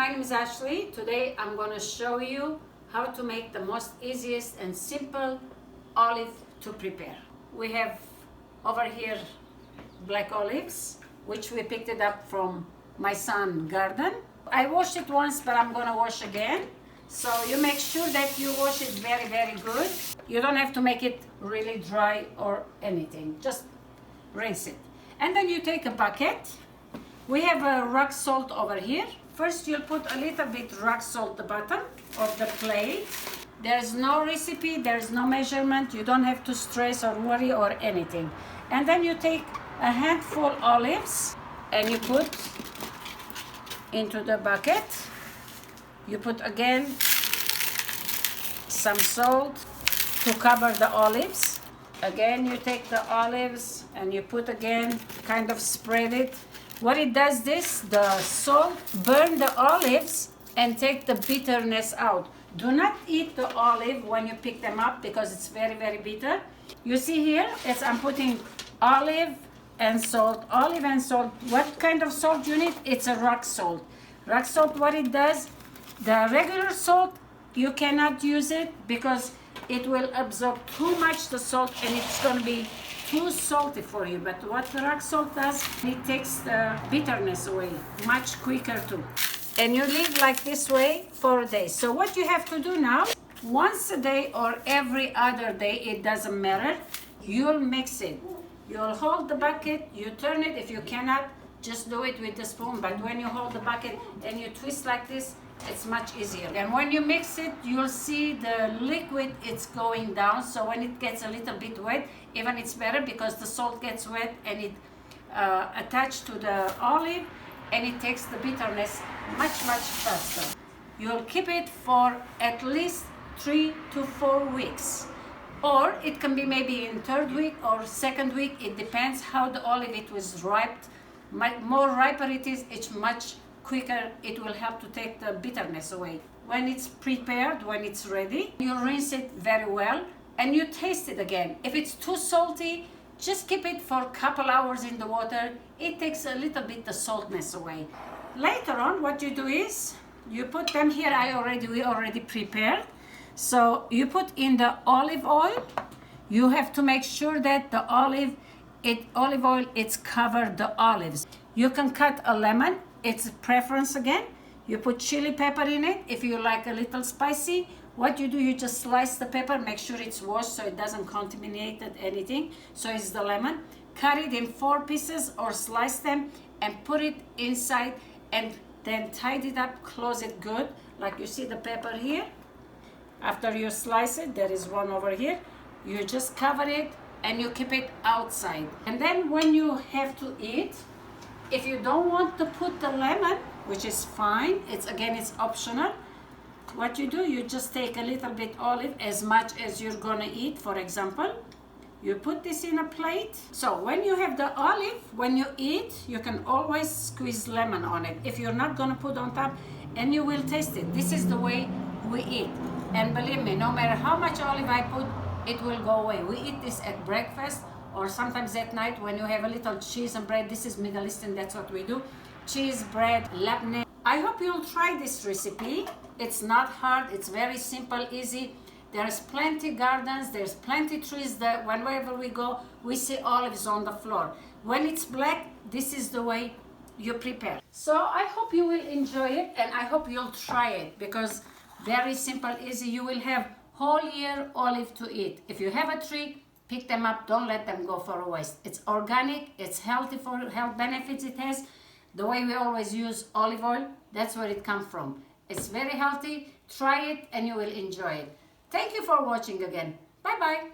my name is Ashley. Today I'm going to show you how to make the most easiest and simple olive to prepare. We have over here black olives, which we picked it up from my son's garden. I washed it once, but I'm going to wash again. So you make sure that you wash it very, very good. You don't have to make it really dry or anything. Just rinse it. And then you take a bucket. We have a rock salt over here. First you'll put a little bit rock salt at the bottom of the plate. There's no recipe, there's no measurement. You don't have to stress or worry or anything. And then you take a handful olives and you put into the bucket. You put again some salt to cover the olives. Again you take the olives and you put again, kind of spread it. What it does the salt burn the olives and take the bitterness out. Do not eat the olive when you pick them up because it's very, very bitter. You see here, I'm putting olive and salt, olive and salt. What kind of salt you need? It's a rock salt. Rock salt, what it does, the regular salt, you cannot use it because it will absorb too much the salt and it's going to be too salty for you. But what the rock salt does, it takes the bitterness away much quicker too. And you leave like this way for a day. So what you have to do now, once a day or every other day, it doesn't matter, you'll mix it. You'll hold the bucket, you turn it. If you cannot, just do it with the spoon. But when you hold the bucket and you twist like this, it's much easier. And when you mix it, you'll see the liquid, it's going down. So when it gets a little bit wet, even it's better because the salt gets wet and it attached to the olive and it takes the bitterness much, much faster. You'll keep it for at least 3 to 4 weeks. Or it can be maybe in third week or second week. It depends how the olive it was ripe. More riper it is, it's much quicker. It will help to take the bitterness away. When it's prepared, when it's ready, you rinse it very well and you taste it again. If it's too salty, just keep it for a couple hours in the water. It takes a little bit the saltness away. Later on, what you do is you put them here. We already prepared. So you put in the olive oil. You have to make sure that the olive oil it's covered the olives. You can cut a lemon. It's a preference again. You put chili pepper in it if you like a little spicy. What you do, you just slice the pepper, make sure it's washed so it doesn't contaminate anything. So it's the lemon. Cut it in 4 pieces or slice them and put it inside and then tidy it up, close it good. Like you see the pepper here. After you slice it, there is one over here. You just cover it and you keep it outside. And then when you have to eat, if you don't want to put the lemon, which is fine, it's optional. What you do, you just take a little bit olive, as much as you're gonna eat, for example. You put this in a plate. So when you have the olive, when you eat, you can always squeeze lemon on it. If you're not gonna put on top, and you will taste it. This is the way we eat. And believe me, no matter how much olive I put, it will go away. We eat this at breakfast or sometimes at night when you have a little cheese and bread. This is Middle Eastern, that's what we do. Cheese, bread, labneh. I hope you'll try this recipe. It's not hard, it's very simple, easy. There's plenty gardens, there's plenty trees that whenever we go, we see olives on the floor. When it's black, this is the way you prepare. So I hope you will enjoy it and I hope you'll try it because very simple, easy. You will have whole year olive to eat. If you have a tree, pick them up, don't let them go for a waste. It's organic, it's healthy for health benefits it has. The way we always use olive oil, that's where it comes from. It's very healthy. Try it and you will enjoy it. Thank you for watching again. Bye-bye.